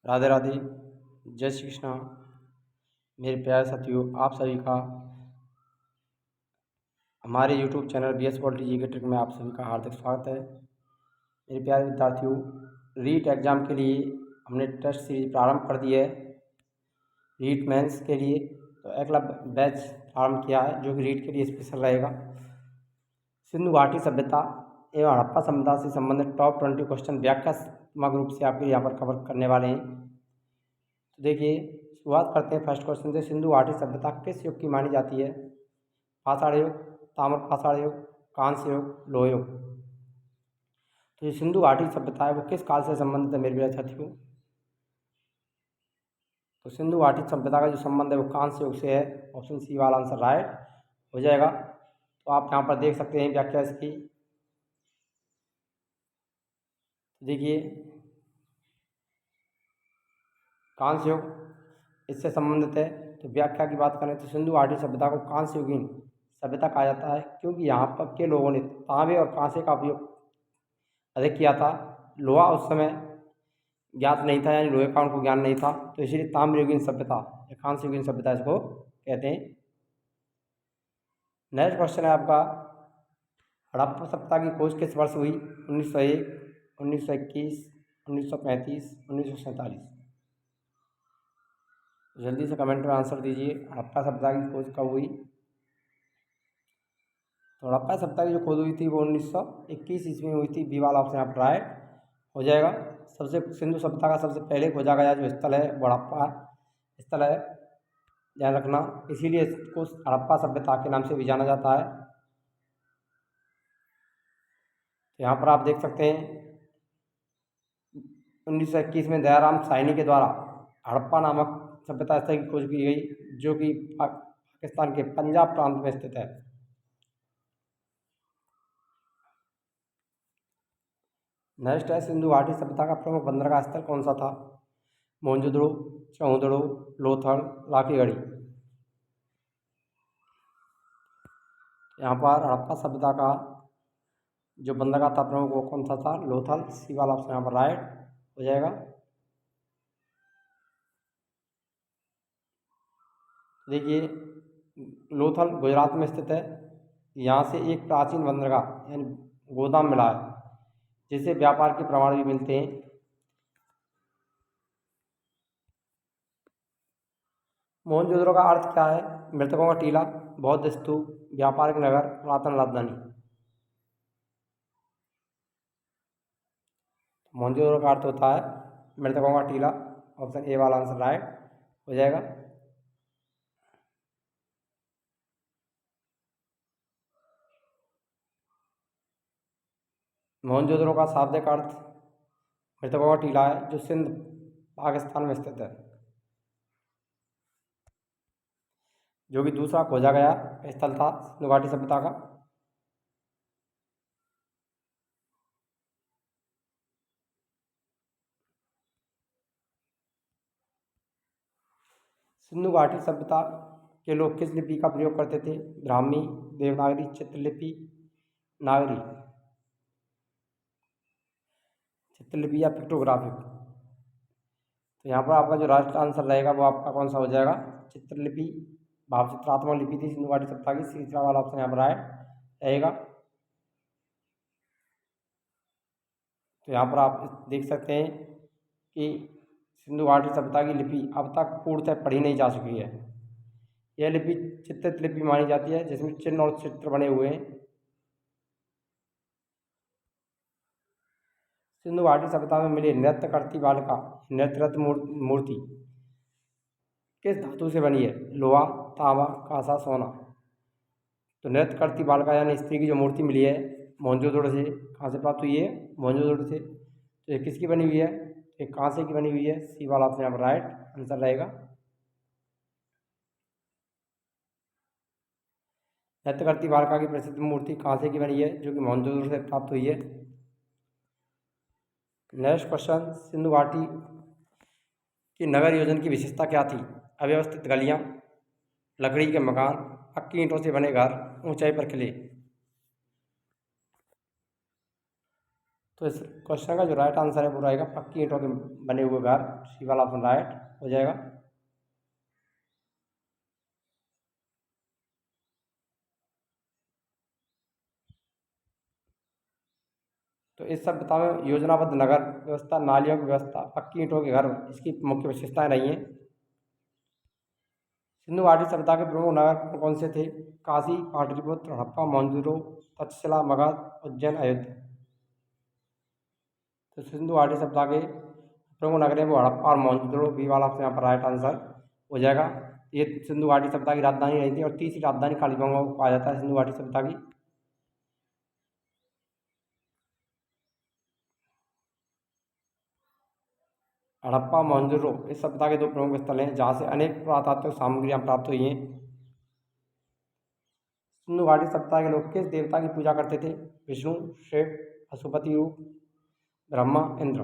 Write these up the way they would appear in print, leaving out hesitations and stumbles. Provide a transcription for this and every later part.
राधे राधे। जय श्री कृष्णा। मेरे प्यारे साथियों, आप सभी का हमारे YouTube चैनल BS पॉलिटी जी के ट्रिक में आप सभी का हार्दिक स्वागत है। मेरे प्यारे विद्यार्थियों, रीट एग्ज़ाम के लिए हमने टेस्ट सीरीज प्रारंभ कर दी है। रीट मेंस के लिए तो अगला बैच प्रारंभ किया है जो कि रीट के लिए स्पेशल रहेगा। सिंधु घाटी सभ्यता एवं हड़प्पा सभ्यता से संबंधित टॉप 20 क्वेश्चन व्याख्यात्मक रूप से आपके यहाँ पर कवर करने वाले हैं। तो देखिए, शुरुआत करते हैं फर्स्ट क्वेश्चन से। सिंधु घाटी सभ्यता किस युग की मानी जाती है? पाषाण युग, ताम्र पाषाण युग, कांस्य युग, लोह युग। तो ये सिंधु घाटी सभ्यता है वो किस काल से संबंधित है मेरे प्यारे साथियों? तो सिंधु घाटी सभ्यता का जो संबंध है वो कांस्य युग से है। ऑप्शन सी वाला आंसर राइट हो जाएगा। तो आप यहाँ पर देख सकते हैं व्याख्या इसकी। देखिए, कांस्य युग इससे संबंधित है। तो व्याख्या की बात करें तो सिंधु घाटी सभ्यता को कांस्य युगीन सभ्यता कहा जाता है, क्योंकि यहाँ पर के लोगों ने तांबे और कांसे का उपयोग अधिक किया था। लोहा उस समय ज्ञात नहीं था, यानी लोहे का उनको ज्ञान नहीं था, तो इसीलिए ताम्रयुगीन सभ्यता या कांस्ययुगीन सभ्यता इसको कहते हैं। नेक्स्ट क्वेश्चन है आपका, हड़प्पा सभ्यता की खोज किस वर्ष हुई? 1901, 1921, 1935, 1947। जल्दी से कमेंट में आंसर दीजिए, हड़प्पा सभ्यता की खोज कब हुई? तो हड़प्पा सभ्यता की जो खोज हुई थी वो 1921 ईस्वी में हुई थी। बी वाला ऑप्शन यहाँ पर राइट हो जाएगा। सबसे सिंधु सभ्यता का सबसे पहले खोजा गया जो स्थल है वो हड़प्पा स्थल है, ध्यान रखना। इसीलिए इसको हड़प्पा सभ्यता के नाम से भी जाना जाता है। तो यहाँ पर आप देख सकते हैं 1921 में दयाराम साहनी के द्वारा हड़प्पा नामक सभ्यता स्थल की खोज की गई, जो कि पाकिस्तान के पंजाब प्रांत में स्थित है। नेक्स्ट है, सिंधु घाटी सभ्यता का प्रमुख बंदरगाह स्थल कौन सा था? मोहनजोदड़ो, चौदड़ो, लोथल, लाखीगढ़ी। यहाँ पर हड़प्पा सभ्यता का जो बंदरगाह था प्रमुख वो कौन सा था? लोथल। सी वाला ऑप्शन यहाँ पर राइट हो जाएगा। देखिए, लोथल गुजरात में स्थित है। यहाँ से एक प्राचीन बंदरगाह यानी गोदाम मिला है, जिससे व्यापार के प्रमाण भी मिलते हैं। मोहनजोदड़ो का अर्थ क्या है? मृतकों का टीला, बौद्ध स्तूप, व्यापारिक नगर, पुरातन राजधानी। मोहनजोदड़ो का अर्थ होता है मृतकों का टीला। ऑप्शन ए वाला आंसर राइट हो जाएगा। मोहनजोदड़ो का शाब्दिक अर्थ मृतकों का टीला है, जो सिंध पाकिस्तान में स्थित है, जो कि दूसरा खोजा गया स्थल था सिंधु घाटी सभ्यता का। सिंधु घाटी सभ्यता के लोग किस लिपि का प्रयोग करते थे? ब्राह्मी, देवनागरी, चित्रलिपि, नागरी। चित्रलिपि या पिक्टोग्राफिक। तो यहाँ पर आपका जो राइट आंसर रहेगा वो आपका कौन सा हो जाएगा? चित्रलिपि। भाव चित्रात्मक लिपि थी सिंधु घाटी सभ्यता की। तीसरा वाला ऑप्शन यहाँ पर राइट रहेगा। तो यहाँ पर आप देख सकते हैं कि सिंधु घाटी सभ्यता की लिपि अब तक पूर्णतः पढ़ी नहीं जा सकी है। यह लिपि चित्रित लिपि मानी जाती है, जिसमें चिन्ह और चित्र बने हुए हैं। सिंधु घाटी सभ्यता में मिली नृत्य करती बालिका नृत्य मूर्ति किस धातु से बनी है? लोहा, तांबा, कांसा, सोना। तो नृत्य करती बालिका यानी स्त्री की जो मूर्ति मिली है मोहनजोदड़ो से, कहाँ से प्राप्त हुई है? मोहनजोदड़ो से। तो ये किसकी बनी हुई है? ये कांसे की बनी हुई है। सी वाला ऑप्शन यहाँ पर राइट आंसर रहेगा। नृत्य करती बालिका की प्रसिद्ध मूर्ति कांसे की बनी है, जो कि मोहनजोदड़ो से प्राप्त हुई है। नेक्स्ट क्वेश्चन, सिंधु घाटी की नगर योजना की विशेषता क्या थी? अव्यवस्थित गलियां, लकड़ी के मकान, पक्की ईंटों से बने घर, ऊंचाई पर किले। तो तो इस क्वेश्चन का जो राइट आंसर है वो रहेगा पक्की ईंटों के बने हुए घर। सी वाला ऑप्शन राइट हो जाएगा। तो इस सभ्यता में योजनाबद्ध नगर व्यवस्था, नालियों की व्यवस्था, पक्की ईंटों के घर इसकी मुख्य विशेषताएं रही हैं। सिंधु घाटी सभ्यता के प्रमुख नगर कौन कौन से थे? काशी, पाटलिपुत्र, हड़प्पा, मोहनजोदड़ो, तक्षशिला, मगध, उज्जैन, अयोध्या। तो सिंधु घाटी सभ्यता के प्रमुख नगर हैं वो हड़प्पा और मोहनजोदड़ो। बी वाला आपसे यहाँ पर राइट आंसर हो जाएगा। ये सिंधु घाटी सभ्यता की राजधानी रही थी और तीसरी राजधानी कालीबंगा को कहा जाता है सिंधु घाटी सभ्यता की। हड़प्पा मोहनजोदड़ो इस सभ्यता के दो प्रमुख स्थल हैं जहाँ से अनेक पुरातात्विक सामग्रियाँ प्राप्त हुई हैं। सिंधु घाटी सभ्यता के लोग किस देवता की पूजा करते थे? विष्णु, शिव, पशुपति रूप, ब्रह्मा, इंद्र।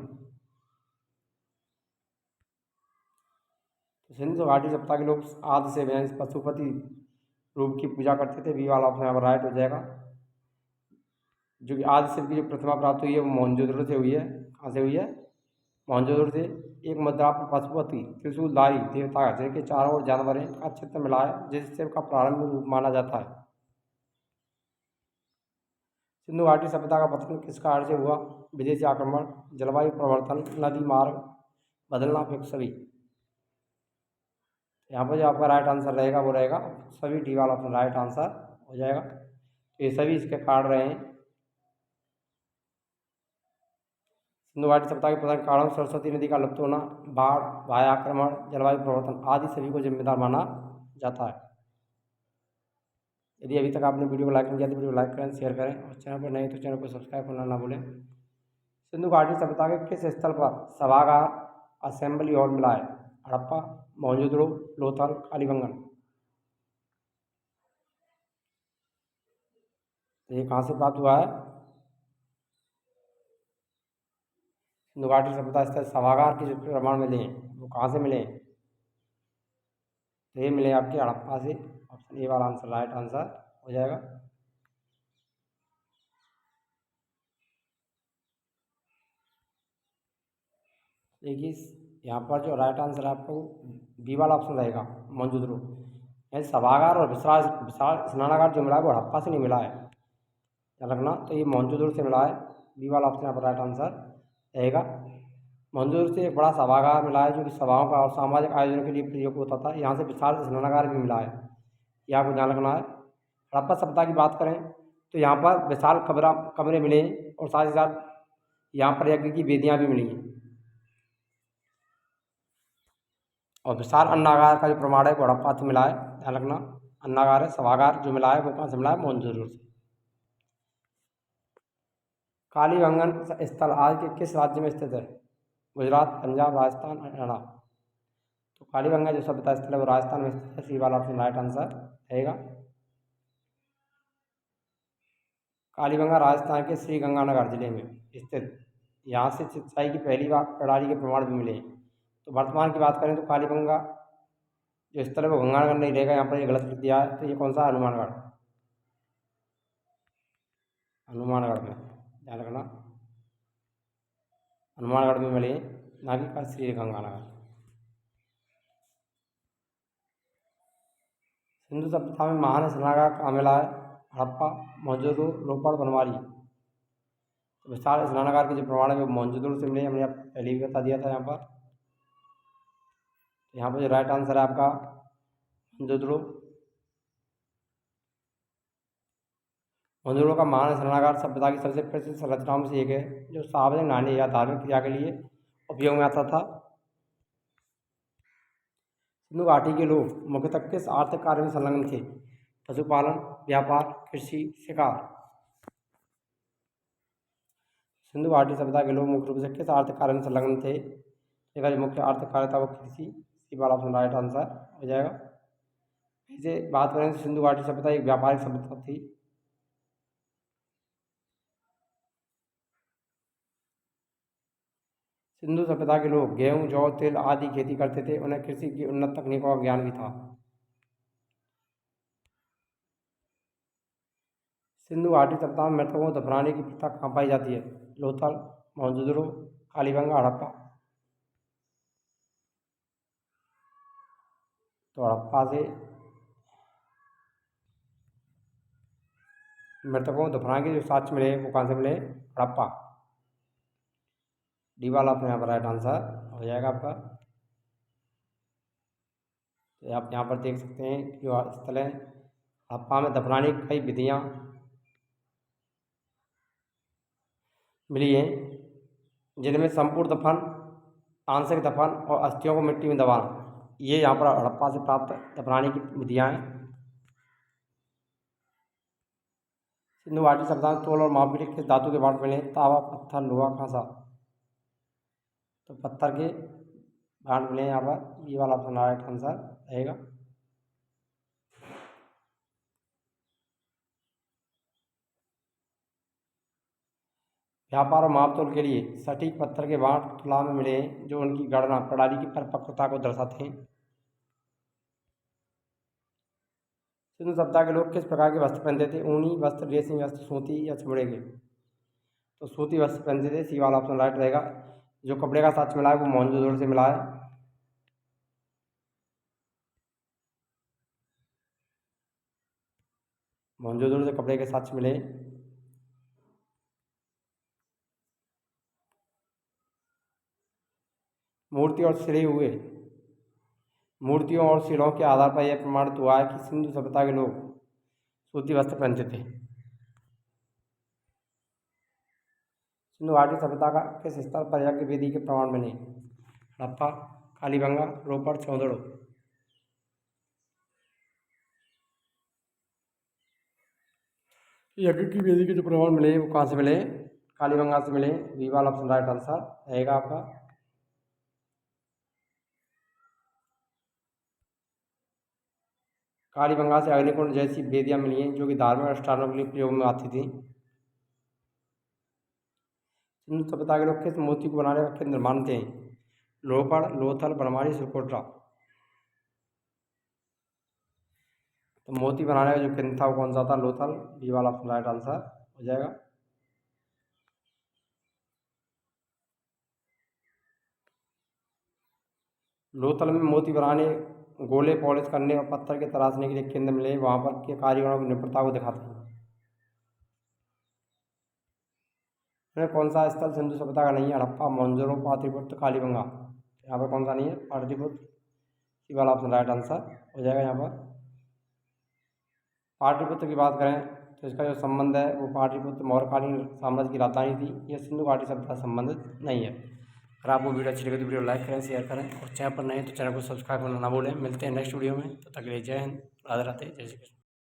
तो सिंधु घाटी सभ्यता के लोग आदि से पशुपति रूप की पूजा करते थे। बी वाला ऑप्शन यहाँ पर राइट हो जाएगा। जो कि आदि शिव की जो प्रतिमा प्राप्त हुई है वो मोहनजोदड़ो से हुई है। कहाँ से हुई है? मोहनजोदड़ो से। एक मुद्रा पर पशुपति त्रिशूलधारी देवता है जिनके चारों ओर जानवरें का चित्र मिला है जिस शिव का प्रारंभिक रूप माना जाता है। सिंधु घाटी सभ्यता का पतन किस कारण से हुआ? विदेशी आक्रमण, जलवायु परिवर्तन, नदी मार्ग बदलना, फिर सभी। यहाँ पर जो आपका राइट आंसर रहेगा वो रहेगा सभी। डी वाला ऑप्शन राइट आंसर हो जाएगा। तो ये सभी इसके कारण रहे हैं। सिंधु घाटी सभ्यता के प्रधान कारण सरस्वती नदी का लुप्त होना, बाढ़, वायु आक्रमण, जलवायु परिवर्तन आदि सभी को जिम्मेदार माना जाता है। यदि अभी तक आपने वीडियो को लाइक नहीं किया तो वीडियो को लाइक करें, शेयर करें और चैनल पर नए तो चैनल को सब्सक्राइब करना ना भूलें। सिंधु घाटी सभ्यता के किस स्थल पर सभागार असेंबली हॉल मिला है? हड़प्पा, मोहनजोदड़ो, लोथल, कालीबंगन। तो ये कहाँ से प्राप्त हुआ है? सिंधु घाटी सभ्यता स्थल सभागार के जो प्रमाण मिले हैं वो कहाँ से मिले हैं? तो ये मिले आपके हड़प्पा से। ऑप्शन ए वाला आंसर राइट आंसर हो जाएगा। देखिए यहाँ पर जो राइट आंसर है आपको बी वाला ऑप्शन रहेगा मोहनजोदड़ो। यानी सभागार और विशाल विशाल स्नानागार जो मिला है वो हड़प्पा से नहीं मिला है, ध्यान रखना। तो ये मोहनजोदड़ो से मिला है। बी वाला ऑप्शन यहाँ पर राइट आंसर रहेगा। मोहनजोदड़ो से एक बड़ा सभागार मिला है जो कि सभाओं का और सामाजिक आयोजनों के लिए प्रयोग होता था। यहाँ से विशाल स्नानागार भी मिला है, ये आपको ध्यान रखना है। हड़प्पा सभ्यता की बात करें तो यहाँ पर विशाल कमरे मिले हैं और साथ ही साथ यहाँ पर यज्ञ की वेदियाँ भी मिली हैं। और विशाल अन्नागार का जो प्रमाण है वो हड़प्पा से मिला है, ध्यान रखना। अन्नागार है, सभागार जो मिला है वो कहाँ से मिला है? मोहनजोदड़ो से। कालीबंगन स्थल आज के किस राज्य में स्थित है? गुजरात, पंजाब, राजस्थान, हरियाणा। तो कालीबंगा जो सभ्यता स्थल है वो राजस्थान में स्थित है। सी वाला ऑप्शन राइट आंसर रहेगा। कालीबंगा राजस्थान के श्रीगंगानगर जिले में स्थित। यहाँ से सिंचाई की पहली बार प्रणाली के प्रमाण भी मिले हैं। तो वर्तमान की बात करें तो कालीबंगा जो स्थल है वो गंगानगर नहीं रहेगा, यहाँ पर ये गलत लिख दिया है। तो ये कौन सा? हनुमानगढ़। हनुमानगढ़ में ध्यान रखना, हनुमानगढ़ में मिले ना कि श्रीगंगानगर। सिंधु सभ्यता में महान स्नानागार कहाँ मिला है? हड़प्पा, मोहनजोदड़ो, रोपड़, बनवारी। तो विशाल स्नानागार के जो प्रमाण है वो मोहनजोदड़ो से मिले, हमने आपको पहले भी बता दिया था। यहाँ पर जो राइट आंसर है आपका मोहनजोदड़ो। मोहनजोदड़ो का महान स्नानागार सभ्यता की सबसे प्रसिद्ध संरचनाओं में से एक है जो सार्वजनिक नहाने या धार्मिक क्रिया के लिए उपयोग में आता था। सिंधु घाटी के लोग मुख्यतः किस आर्थिक कार्य में संलग्न थे? पशुपालन, व्यापार, कृषि, शिकार। सिंधु घाटी सभ्यता के लोग मुख्य रूप से किस आर्थिक कार्य में संलग्न थे? इसका जो मुख्य आर्थिक कार्य था वो कृषि। सी वाला ऑप्शन राइट आंसर हो जाएगा। इसे बात करें तो सिंधु घाटी सभ्यता एक व्यापारिक सभ्यता थी। सिंधु सभ्यता के लोग गेहूं, जौ, तिल आदि खेती करते थे। उन्हें कृषि की उन्नत तकनीकों का ज्ञान भी था। सिंधु घाटी सभ्यता में मृतकों को दफनाने की प्रथा कहाँ पाई जाती है? लोथल, मोहनजोदड़ो, कालीबंगा, हड़प्पा। तो हड़प्पा से मृतकों दफनाए के जो साक्ष्य मिले वो कहाँ से मिले? हड़प्पा। डी वाला अपने यहाँ पर राइट आंसर हो जाएगा आपका। तो आप यहाँ पर देख सकते हैं कि जो स्थल है हड़प्पा में दफनाने की कई विधियाँ मिली हैं, जिनमें संपूर्ण दफन, आंशिक दफन और अस्थियों को मिट्टी में दबाना, ये यहाँ पर हड़प्पा से प्राप्त दफनाने की विधियाँ हैं। सिंधु घाटी सभ्यता तोल और माप के लिए किस धातु के भांड मिले? तांबा, पत्थर, लोहा, कांसा। तो पत्थर के भांड मिले यहाँ पर, ये वाला अपना राइट आंसर रहेगा। व्यापार और मापतोल के लिए सटीक पत्थर के भांड तुला में मिले हैं, जो उनकी गणना प्रणाली की परिपक्वता को दर्शाते हैं। सिंधु सभ्यता के लोग किस प्रकार के वस्त्र पहनते थे? ऊनी वस्त्र, रेशमी वस्त्र, सूती या चमड़े के? तो सूती वस्त्र पहनते थे, सी वाला ऑप्शन राइट रहेगा। जो कपड़े का साक्ष्य मिला है वो मोहनजोदड़ो से मिला है। मोहनजोदड़ो से कपड़े के साक्ष्य मिले। मूर्ति और सिरे हुए मूर्तियों और सिरों के आधार पर यह प्रमाणित हुआ है कि सिंधु सभ्यता के लोग सूती वस्त्र पहनते थे। सिंधु घाटी सभ्यता का किस स्तर पर यज्ञ वेदी के प्रमाण मिले? हड़प्पा, कालीबंगा, रोपड़, चौंदड़ो। यज्ञ की वेदी के जो प्रमाण मिले वो कहाँ से मिले? कालीबंगा से मिले। बी वाला ऑप्शन राइट आंसर रहेगा आपका। कालीबंगा से अग्निकुंड जैसी वेदियां मिली हैं, जो कि धार्मिक अनुष्ठानों के लिए प्रयोग में आती थी। सिंधु सभ्यता के लोग किस मोती को बनाने का केंद्र मानते हैं? लोहपड़, लोथल, बनमाली, सिरकोटरा। तो मोती बनाने का जो केंद्र था वो कौन सा था? लोथल। बी वाला ऑप्शन राइट आंसर हो जाएगा। लोथल में मोती बनाने, गोले पॉलिश करने और पत्थर के तराशने के लिए केंद्र मिले, वहाँ पर के कारीगरों की निपुणता को दिखाते हैं। कौन सा स्थल सिंधु सभ्यता का नहीं है? हड़प्पा, मोहनजोदड़ो, पाटलिपुत्र, कालीबंगा। यहाँ पर कौन सा नहीं है? पाटलिपुत्र। सी वाला ऑप्शन राइट आंसर हो जाएगा यहाँ पर। पाटलिपुत्र की बात करें तो इसका जो संबंध है वो पाटलिपुत्र मौर्यकालीन साम्राज्य की राजधानी थी। यह सिंधु घाटी सभ्यता से संबंधित नहीं है। अगर आपको वीडियो अच्छी लगे तो वीडियो लाइक करें, शेयर करें और चैनल पर नहीं तो चैनल को सब्सक्राइब करना ना भूलें। मिलते हैं नेक्स्ट वीडियो में, तब तक के लिए जय हिंद, राधे राधे, जय श्री कृष्ण।